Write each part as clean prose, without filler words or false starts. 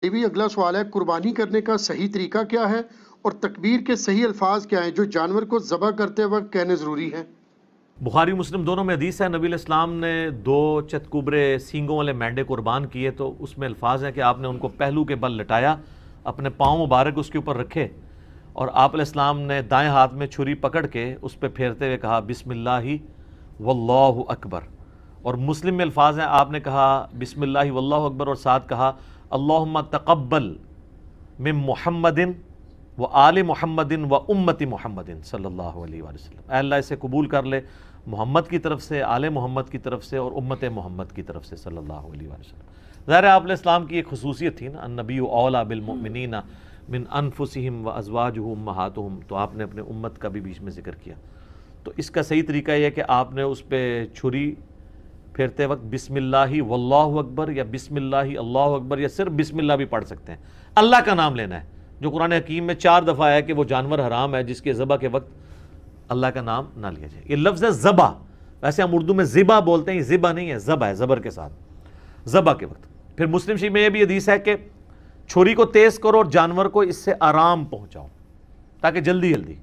علی بھی اگلا سوال ہے، قربانی کرنے کا صحیح طریقہ کیا ہے اور تکبیر کے صحیح الفاظ کیا ہیں جو جانور کو ذبح کرتے وقت کہنے ضروری ہیں؟ بخاری مسلم دونوں میں حدیث ہے، نبی علیہ السلام نے 2 چتکبرے سینگوں والے مینڈے قربان کیے، تو اس میں الفاظ ہیں کہ آپ نے ان کو پہلو کے بل لٹایا، اپنے پاؤں مبارک اس کے اوپر رکھے، اور آپ علیہ السلام نے دائیں ہاتھ میں چھری پکڑ کے اس پہ پھیرتے ہوئے کہا بسم اللہ واللہ اکبر، اور مسلم میں الفاظ ہیں آپ نے کہا بسم اللہ واللہ اکبر اور ساتھ کہا اللہم تقبل من محمد و آل محمد و امت محمد صلی اللہ علیہ وآلہ وسلم، اے اللہ اسے قبول کر لے محمد کی طرف سے، آل محمد کی طرف سے اور امت محمد کی طرف سے صلی اللہ علیہ وآلہ وسلم۔ ظاہر ہے آپ علیہ السلام کی ایک خصوصیت تھی نا، النبی اولیٰ بالمؤمنین من انفسہم و ازواجہ امہاتہم، تو آپ نے اپنے امت کا بھی بیچ میں ذکر کیا، تو اس کا صحیح طریقہ یہ ہے کہ آپ نے اس پہ چھری پھیرتے وقت بسم اللہ واللہ اکبر یا بسم اللہ اللہ اکبر یا صرف بسم اللہ بھی پڑھ سکتے ہیں، اللہ کا نام لینا ہے، جو قرآن حکیم میں 4 دفعہ ہے کہ وہ جانور حرام ہے جس کے ذبح کے وقت اللہ کا نام نہ لیا جائے۔ یہ لفظ ہے ذبح، ویسے ہم اردو میں ذبح بولتے ہیں، یہ ذبح نہیں ہے، ذبح ہے زبر کے ساتھ، ذبح کے وقت۔ پھر مسلم شریف میں یہ بھی حدیث ہے کہ چھری کو تیز کرو اور جانور کو اس سے آرام پہنچاؤ تاکہ جلدی جلدی،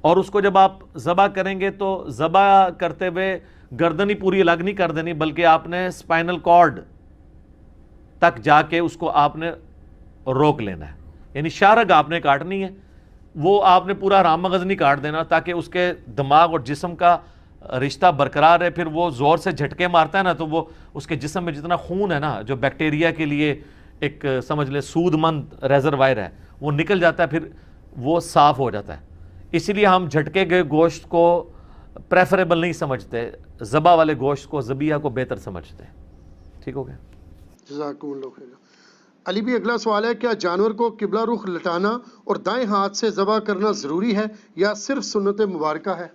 اور اس کو جب آپ ذبح کریں گے تو ذبح کرتے ہوئے گردن ہی پوری الگ نہیں کر دینی، بلکہ آپ نے اسپائنل کارڈ تک جا کے اس کو آپ نے روک لینا ہے، یعنی شارگ آپ نے کاٹنی ہے، وہ آپ نے پورا حرام مغز نہیں کاٹ دینا تاکہ اس کے دماغ اور جسم کا رشتہ برقرار ہے، پھر وہ زور سے جھٹکے مارتا ہے نا تو وہ اس کے جسم میں جتنا خون ہے نا جو بیکٹیریا کے لیے ایک سمجھ لیں سود مند ریزروائر ہے وہ نکل جاتا ہے، پھر وہ صاف ہو جاتا ہے، اسی لیے ہم جھٹکے گئے گوشت کو پریفریبل نہیں سمجھتے، ذبح والے گوشت کو ذبیحہ کو بہتر سمجھتے ہیں۔ ٹھیک ہو گیا، جزاکم اللہ خیر۔ علی بھی اگلا سوال ہے، کیا جانور کو قبلہ رخ لٹانا اور دائیں ہاتھ سے ذبح کرنا ضروری ہے یا صرف سنت مبارکہ ہے؟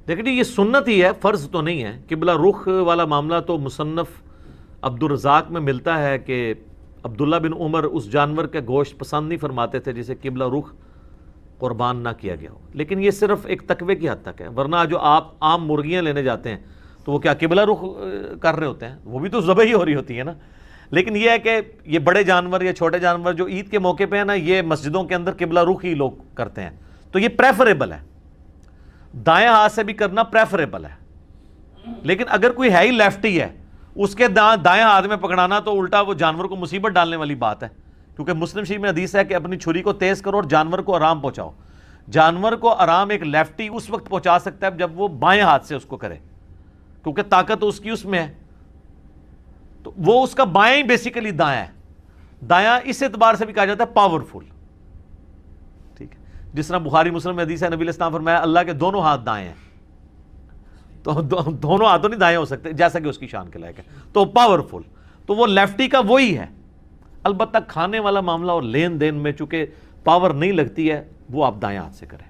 دیکھیں یہ سنت ہی ہے، فرض تو نہیں ہے۔ قبلہ رخ والا معاملہ تو مصنف عبدالرزاق میں ملتا ہے کہ عبداللہ بن عمر اس جانور کا گوشت پسند نہیں فرماتے تھے جسے قبلہ رخ قربان نہ کیا گیا ہو، لیکن یہ صرف ایک تقوی کی حد تک ہے، ورنہ جو آپ عام مرغیاں لینے جاتے ہیں تو وہ کیا قبلہ رخ کر رہے ہوتے ہیں، وہ بھی تو ذبح ہی ہو رہی ہوتی ہے نا۔ لیکن یہ ہے کہ یہ بڑے جانور یا چھوٹے جانور جو عید کے موقع پہ ہیں نا، یہ مسجدوں کے اندر قبلہ رخ ہی لوگ کرتے ہیں، تو یہ پریفریبل ہے، دائیں ہاتھ سے بھی کرنا پریفریبل ہے۔ لیکن اگر کوئی ہے ہی لیفٹی ہے، اس کے دائیں ہاتھ میں پکڑانا تو الٹا وہ جانور کو مصیبت ڈالنے والی بات ہے، کیونکہ مسلم شریف میں حدیث ہے کہ اپنی چھری کو تیز کرو اور جانور کو آرام پہنچاؤ۔ جانور کو آرام ایک لیفٹی اس وقت پہنچا سکتا ہے جب وہ بائیں ہاتھ سے اس کو کرے، کیونکہ طاقت اس کی اس میں ہے، تو وہ اس کا بائیں ہی بیسیکلی دایاں ہے، دایاں اس اعتبار سے بھی کہا جاتا ہے پاورفل، ٹھیک ہے، جس طرح بخاری مسلم میں حدیث ہے نبی علیہ السلام فرمایا اللہ کے دونوں ہاتھ دائیں ہیں، تو دونوں ہاتھوں نہیں دائیں ہو سکتے جیسا کہ اس کی شان کے لائق ہے، تو پاورفل، تو وہ لیفٹی کا وہی ہے۔ البتہ کھانے والا معاملہ اور لین دین میں چونکہ پاور نہیں لگتی ہے وہ آپ دائیں ہاتھ سے کریں۔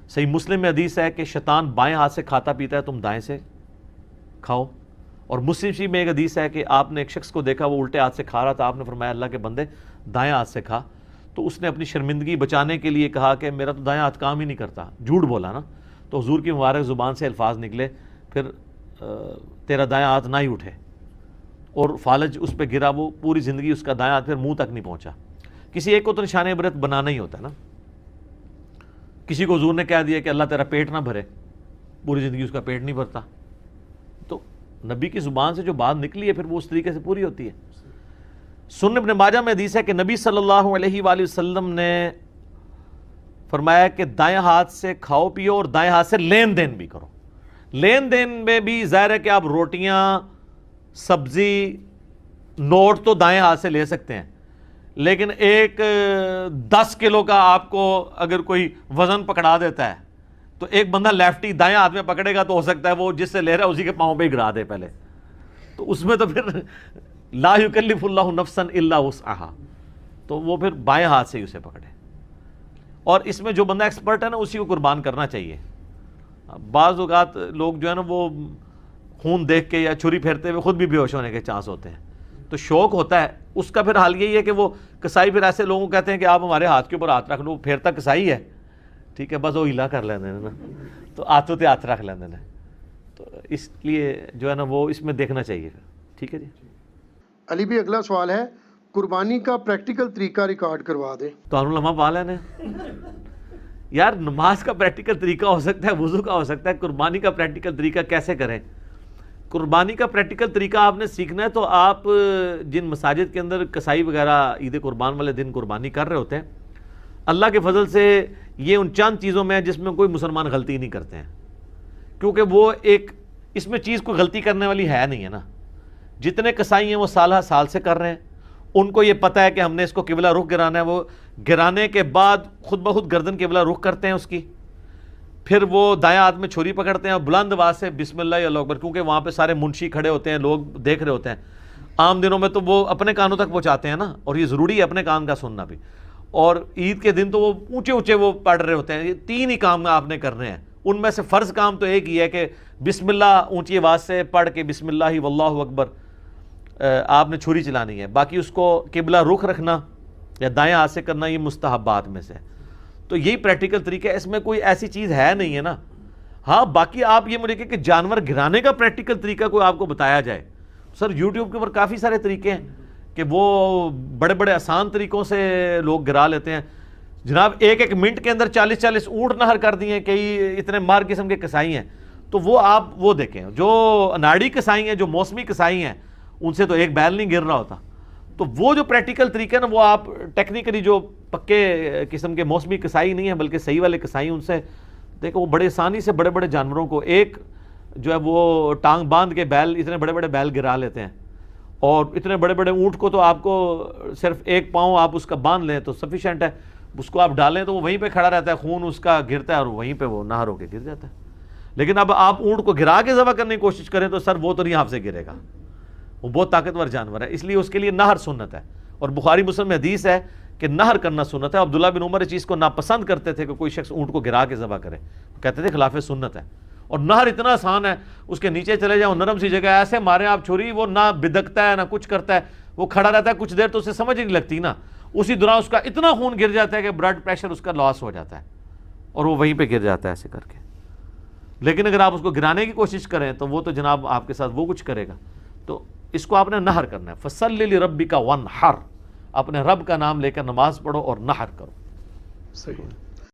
صحیح مسلم میں حدیث ہے کہ شیطان بائیں ہاتھ سے کھاتا پیتا ہے، تم دائیں سے کھاؤ، اور مسلم شریف میں ایک حدیث ہے کہ آپ نے ایک شخص کو دیکھا وہ الٹے ہاتھ سے کھا رہا تھا، آپ نے فرمایا اللہ کے بندے دائیں ہاتھ سے کھا، تو اس نے اپنی شرمندگی بچانے کے لیے کہا کہ میرا تو دائیں ہاتھ کام ہی نہیں کرتا، جھوٹ بولا نا، تو حضور کی مبارک زبان سے الفاظ نکلے پھر تیرا دائیں ہاتھ نہ ہی اٹھے، اور فالج اس پہ گرا، وہ پوری زندگی اس کا دائیں ہاتھ پھر منہ تک نہیں پہنچا۔ کسی ایک کو تو نشان عبرت بنانا ہی ہوتا ہے نا، کسی کو حضور نے کہہ دیا کہ اللہ تیرا پیٹ نہ بھرے، پوری زندگی اس کا پیٹ نہیں بھرتا، تو نبی کی زبان سے جو بات نکلی ہے پھر وہ اس طریقے سے پوری ہوتی ہے۔ سنن ابن ماجہ میں حدیث ہے کہ نبی صلی اللہ علیہ وآلہ وسلم نے فرمایا کہ دائیں ہاتھ سے کھاؤ پیو اور دائیں ہاتھ سے لین دین بھی کرو۔ لین دین میں بھی ظاہر ہے کہ آپ روٹیاں، سبزی، نوٹ تو دائیں ہاتھ سے لے سکتے ہیں، لیکن ایک 10 کلو کا آپ کو اگر کوئی وزن پکڑا دیتا ہے تو ایک بندہ لیفٹی دائیں ہاتھ میں پکڑے گا تو ہو سکتا ہے وہ جس سے لے رہا ہے اسی کے پاؤں پہ ہی گرا دے پہلے، تو اس میں تو پھر لا یکلف اللہ نفسا الا وسعہا، تو وہ پھر بائیں ہاتھ سے ہی اسے پکڑے، اور اس میں جو بندہ ایکسپرٹ ہے نا اسی کو قربان کرنا چاہیے۔ بعض اوقات لوگ جو ہے نا وہ خون دیکھ کے یا چھری پھیرتے ہوئے خود بھی بے ہوش ہونے کے چانس ہوتے ہیں، تو شوق ہوتا ہے اس کا، پھر حال یہی ہے کہ وہ کسائی پھر ایسے لوگوں کو کہتے ہیں کہ آپ ہمارے ہاتھ کے اوپر ہاتھ رکھ لو، پھیرتا کسائی ہے، ٹھیک ہے، بس وہ ہلا کر لینے نا، تو ہاتھوں تے ہاتھ رکھ لینے نا، تو اس لیے جو ہے نا وہ اس میں دیکھنا چاہیے، ٹھیک ہے جی۔ علی بھی اگلا سوال ہے، قربانی کا پریکٹیکل طریقہ ریکارڈ کروا دیں. تو علماء پال ہیں یار، نماز کا پریکٹیکل طریقہ ہو سکتا ہے، وضو کا ہو سکتا ہے، قربانی کا پریکٹیکل طریقہ کیسے کریں؟ قربانی کا پریکٹیکل طریقہ آپ نے سیکھنا ہے تو آپ جن مساجد کے اندر کسائی وغیرہ عید قربان والے دن قربانی کر رہے ہوتے ہیں، اللہ کے فضل سے یہ ان چند چیزوں میں ہے جس میں کوئی مسلمان غلطی نہیں کرتے ہیں، کیونکہ وہ ایک اس میں چیز کوئی غلطی کرنے والی ہے نہیں ہے نا. جتنے کسائی ہیں وہ سالہ سال سے کر رہے ہیں، ان کو یہ پتہ ہے کہ ہم نے اس کو قبلہ رخ گرانا ہے. وہ گرانے کے بعد خود بخود گردن قبلہ رخ کرتے ہیں اس کی، پھر وہ دائیں ہاتھ میں چھری پکڑتے ہیں اور بلند آواز سے بسم اللہ اللہ اکبر، کیونکہ وہاں پہ سارے منشی کھڑے ہوتے ہیں، لوگ دیکھ رہے ہوتے ہیں. عام دنوں میں تو وہ اپنے کانوں تک پہنچاتے ہیں نا، اور یہ ضروری ہے اپنے کان کا سننا بھی. اور عید کے دن تو وہ اونچے اونچے وہ پڑھ رہے ہوتے ہیں. یہ 3 ہی کام آپ نے کرنے ہیں، ان میں سے فرض کام تو ایک ہی ہے کہ بسم اللہ اونچی آواز سے پڑھ کے بسم اللہ واللہ اکبر آپ نے چھری چلانی ہے. باقی اس کو قبلہ رخ رکھنا یا دائیں ہاتھ سے کرنا یہ مستحبات میں سے. تو یہی پریکٹیکل طریقہ ہے، اس میں کوئی ایسی چیز ہے نہیں ہے نا. ہاں باقی آپ یہ مجھے کہ جانور گرانے کا پریکٹیکل طریقہ کوئی آپ کو بتایا جائے، سر یوٹیوب کے اوپر کافی سارے طریقے ہیں کہ وہ بڑے بڑے آسان طریقوں سے لوگ گرا لیتے ہیں. جناب 1 منٹ کے اندر 40 اونٹ نہر کر دیے، کئی اتنے مار قسم کے کسائی ہیں. تو وہ آپ وہ دیکھیں، جو اناڑی کسائی ہیں، جو موسمی کسائی ہیں، ان سے تو ایک بیل نہیں گر رہا ہوتا. تو وہ جو پریکٹیکل طریقہ ہے نا، وہ آپ ٹیکنیکلی جو پکے قسم کے موسمی کسائی نہیں ہیں بلکہ صحیح والے کسائی، ان سے دیکھو وہ بڑے آسانی سے بڑے بڑے جانوروں کو ایک جو ہے وہ ٹانگ باندھ کے بیل، اتنے بڑے بڑے بیل گرا لیتے ہیں. اور اتنے بڑے بڑے اونٹ کو تو آپ کو صرف 1 پاؤں آپ اس کا باندھ لیں تو سفیشینٹ ہے. اس کو آپ ڈالیں تو وہ وہیں پہ کھڑا رہتا ہے، خون اس کا گرتا ہے اور وہیں پہ وہ نہر ہو کے گر جاتا ہے. لیکن اب آپ اونٹ کو گرا کے ذبح کرنے کی کوشش کریں تو سر وہ تو نہیں آپ سے گرے گا، وہ بہت طاقتور جانور ہے، اس لیے اس کے لیے نہر سنت ہے. اور بخاری مسلم میں حدیث ہے کہ نہر کرنا سنت ہے. عبداللہ بن عمر اس چیز کو ناپسند کرتے تھے کہ کوئی شخص اونٹ کو گرا کے ذبح کرے، کہتے تھے خلاف سنت ہے. اور نہر اتنا آسان ہے، اس کے نیچے چلے جاؤ، نرم سی جگہ، ایسے مارے آپ چھری، وہ نہ بدکتا ہے نہ کچھ کرتا ہے، وہ کھڑا رہتا ہے کچھ دیر تو اسے سمجھ ہی نہیں لگتی نا. اسی دوران اس کا اتنا خون گر جاتا ہے کہ بلڈ پریشر اس کا لاس ہو جاتا ہے اور وہ وہیں پہ گر جاتا ہے ایسے کر کے. لیکن اگر آپ اس کو گرانے کی کوشش کریں تو وہ تو جناب آپ کے ساتھ وہ کچھ کرے گا. تو اس کو آپ نے نہر کرنا ہے. فَصَلِّ لِرَبِّكَ وَانْحَرْ، اپنے رب کا نام لے کر نماز پڑھو اور نہر کرو. صحیح.